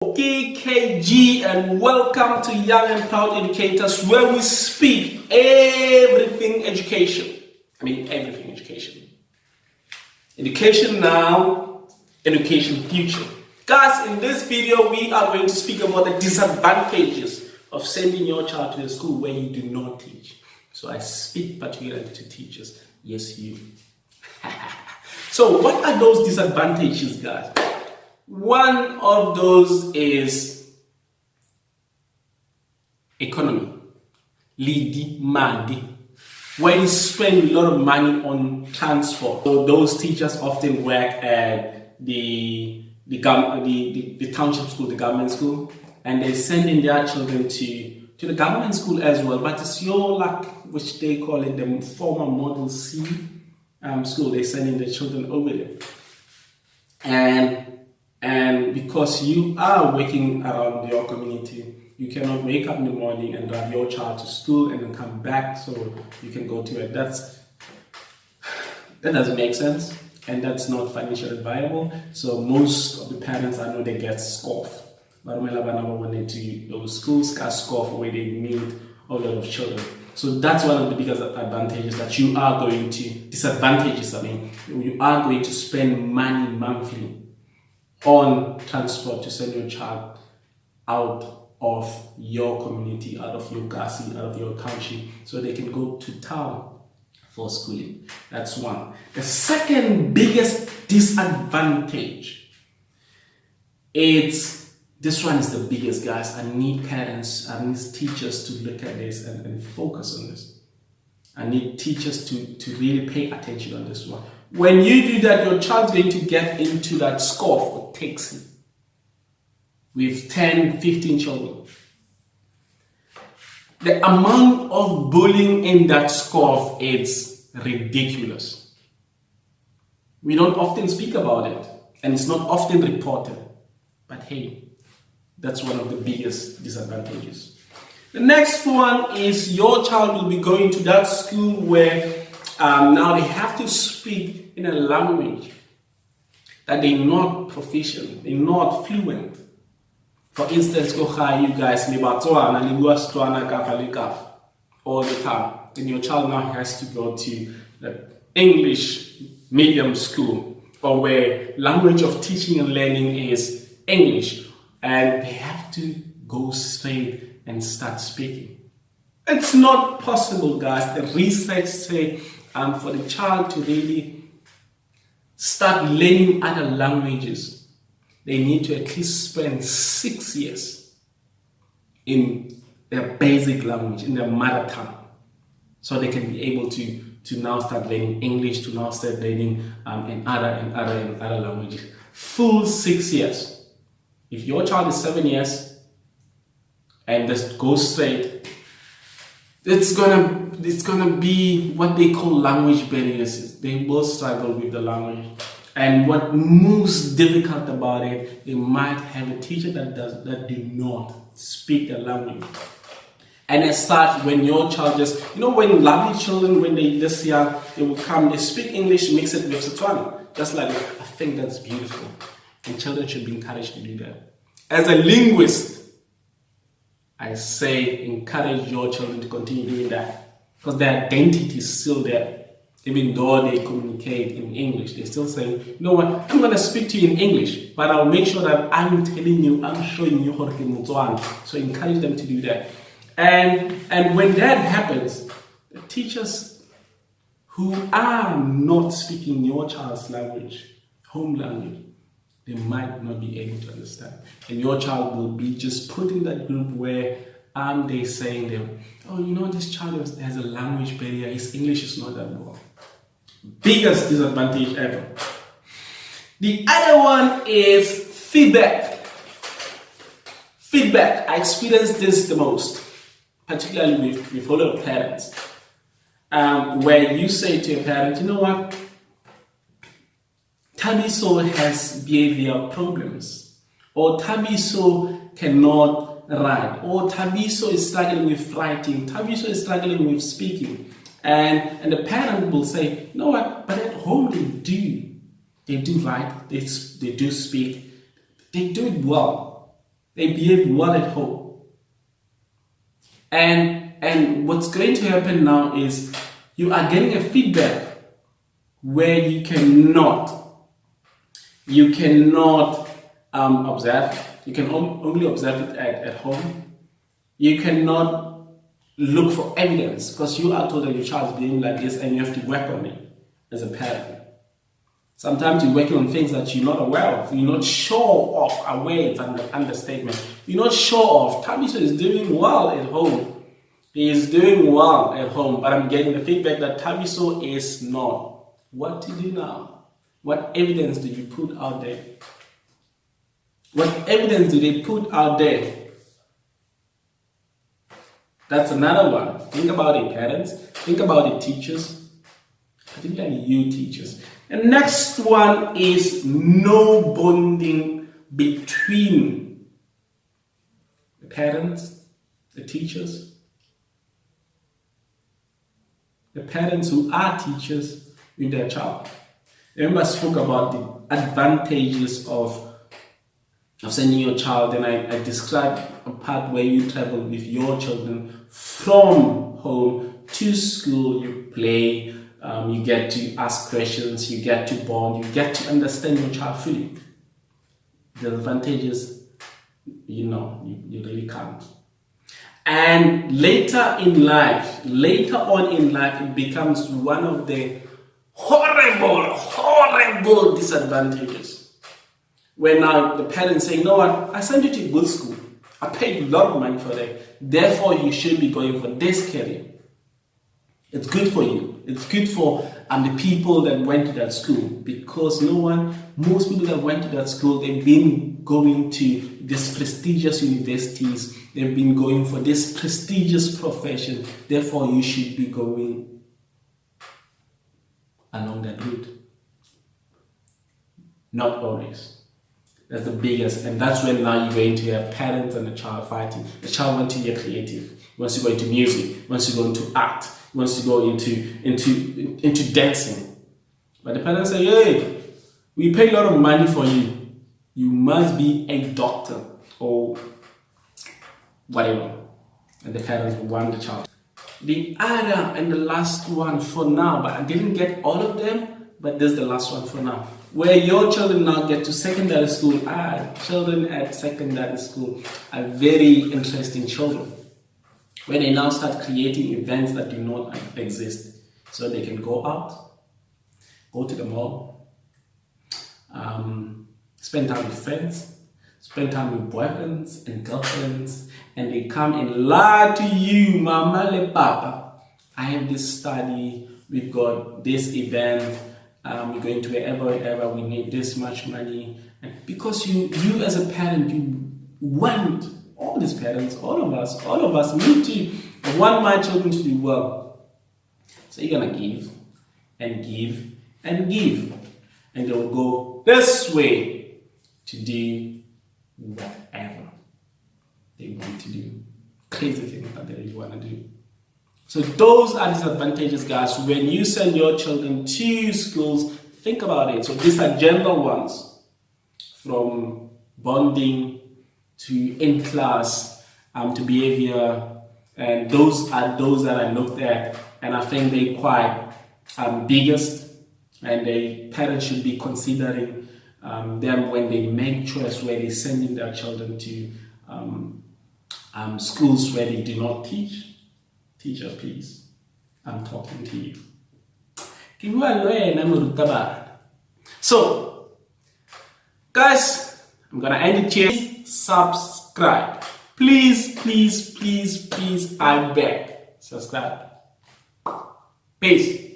KG, and welcome to Young and Proud Educators, where we speak everything education. Everything education. Education now, education future. Guys, in this video, we are going to speak about the disadvantages of sending your child to a school where you do not teach. So I speak particularly to teachers. Yes, you. So what are those disadvantages, guys? One of those is economy, lidi madi, where you spend a lot of money on transport. So those teachers often work at the township school, the government school, and they're sending their children to the government school as well. But it's your luck, which they call it the former Model C school. They're sending their children over there, and because you are working around your community, you cannot wake up in the morning and drive your child to school and then come back so you can go to it. That doesn't make sense, and that's not financially viable. So most of the parents, I know, they get scoffed. But when they do those schools get scoffed where they meet a lot of children. So that's one of the biggest advantages that you are going to, you are going to spend money monthly on transport to send your child out of your community, out of your gasi, out of your township, so they can go to town for schooling. That's one. The second biggest disadvantage is, this one is the biggest, guys. I need parents, I need teachers to look at this and focus on this. I need teachers to really pay attention on this one. When you do that, your child's going to get into that scoff or taxi with 10, 15 children. The amount of bullying in that scoff is ridiculous. We don't often speak about it, and it's not often reported. But hey, that's one of the biggest disadvantages. The next one is your child will be going to that school where now they have to speak in a language that they're not proficient, they're not fluent. For instance, you guys all the time, and your child now has to go to the English medium school, or where language of teaching and learning is English, and they have to go straight and start speaking. It's not possible, guys. The research say for the child to really start learning other languages, they need to at least spend 6 years in their basic language, in their mother tongue, so they can be able to now start learning English, to now start learning in other languages. Full 6 years. If your child is 7 years and just goes straight, it's gonna be what they call language barriers. They will struggle with the language. And what most difficult about it, they might have a teacher that do not speak the language. And as such, when your child just, when lovely children, when they this young, they will come, they speak English, mix it with Setswana. Just like, I think that's beautiful. And children should be encouraged to do that. As a linguist, I say encourage your children to continue doing that, because their identity is still there. Even though they communicate in English, they still say, you know what, I'm going to speak to you in English, but I'll make sure that I'm telling you, I'm showing you Kgomotso. So encourage them to do that. And when that happens, the teachers who are not speaking your child's language, home language, they might not be able to understand. And your child will be just put in that group where they saying them, oh, this child has a language barrier, his English is not that well. Biggest disadvantage ever. The other one is feedback. Feedback, I experience this the most, particularly with a lot of parents, where you say to a parent, you know what, Tabiso has behavioral problems, or Tabiso cannot write, or Tabiso is struggling with writing, Tabiso is struggling with speaking. And the parent will say, you know what, but at home they do write, they do speak, they do it well. they behave well at home. And what's going to happen now is you are getting a feedback where you cannot observe. You can only observe it at home. You cannot look for evidence because you are told that your child is being like this and you have to work on it as a parent. Sometimes you're working on things that you're not aware of. You're not sure of. Aware is an understatement. You're not sure of. Tabiso is doing well at home. He is doing well at home, but I'm getting the feedback that Tabiso is not. What to do now? What evidence do you put out there? What evidence do they put out there? That's another one. Think about it, parents. Think about it, teachers. Particularly you teachers. The next one is no bonding between the parents, the teachers, the parents who are teachers with their child. Remember I spoke about the advantages of sending your child, and I described a part where you travel with your children from home to school. You play, you get to ask questions, you get to bond, you get to understand your child fully. The advantages, you really can't. And later on in life, it becomes one of the horrible disadvantages. Where now the parents say, you know what, I sent you to a good school. I paid a lot of money for that. Therefore, you should be going for this career. It's good for you. It's good for the people that went to that school. Because most people that went to that school, they've been going to these prestigious universities. They've been going for this prestigious profession. Therefore, you should be going along that route. Not always. That's the biggest, and that's when now you're going to have parents and the child fighting. The child wants to be creative, he wants to go into music, he wants to go into art, he wants to go into dancing. But the parents say, hey, we pay a lot of money for you. You must be a doctor or whatever. And the parents want the child. The other and the last one for now, but I didn't get all of them, but this is the last one for now. Where your children now get to secondary school, children at secondary school are very interesting children. Where they now start creating events that do not exist. So they can go out, go to the mall, spend time with friends, spend time with boyfriends and girlfriends, and they come and lie to you, mama le papa. I have this study, we've got this event, we're going to wherever, we need this much money. And because you as a parent, you want, all these parents, all of us need to want my children to do well. So you're gonna give and give and give, and they'll go this way to do whatever they want to do, crazy things that they really want to do. So those are disadvantages, guys. When you send your children to schools, think about it. So these are general ones, from bonding to in class, to behavior, and those are those that I looked at, and I think they quite biggest, and the parents should be considering them when they make choice where they're sending their children to schools where they do not teach. Teacher, please, I'm talking to you. So, guys, I'm gonna end it here. Please subscribe. Please, I beg. Subscribe. Peace.